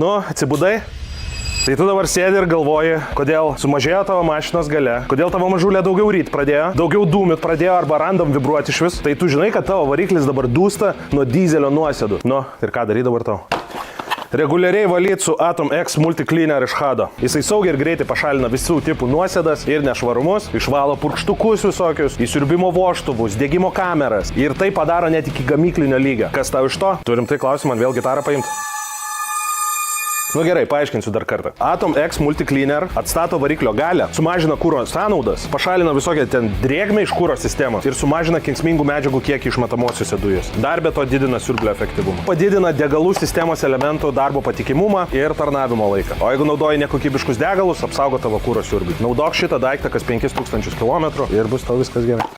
Nu, atsibudai? Tai tu dabar sėdi ir galvoji, kodėl sumažėjo tavo mašinos galia, kodėl tavo mažulė daugiau ryt pradėjo, daugiau dūmit pradėjo arba random vibruoti iš vis. Tai tu žinai, kad tavo variklis dabar dūsta nuo dyzelio nuosėdų. Nu, ir ką daryti dabar tau? Reguliariai valyti su Atom X Multi-Cleaner iš Hado. Jisai saugiai ir greitai pašalina visų tipų nuosėdas ir nešvarumus, išvalo purkštukus visokius, įsiurbimo vožtuvus, degimo kameras ir tai padaro net iki gamyklinio lygio. Kas tau iš to? Turim tai klausimą, man vėl gitarą paimti. Nu gerai, paaiškinsiu dar kartą. Atom X Multi-Cleaner atstato variklio galią, sumažina kuro sąnaudas, pašalina visokią ten drėgmę iš kuro sistemos ir sumažina kenksmingų medžiagų kiekį išmetamosiuose dujose. Dar be to didina siurblio efektyvumą. Padidina degalų sistemos elementų darbo patikimumą ir tarnavimo laiką. O jeigu naudoji nekokybiškus degalus, apsaugo tavo kuro siurblį. Naudok šitą daiktą kas 5000 km ir bus tau viskas gerai.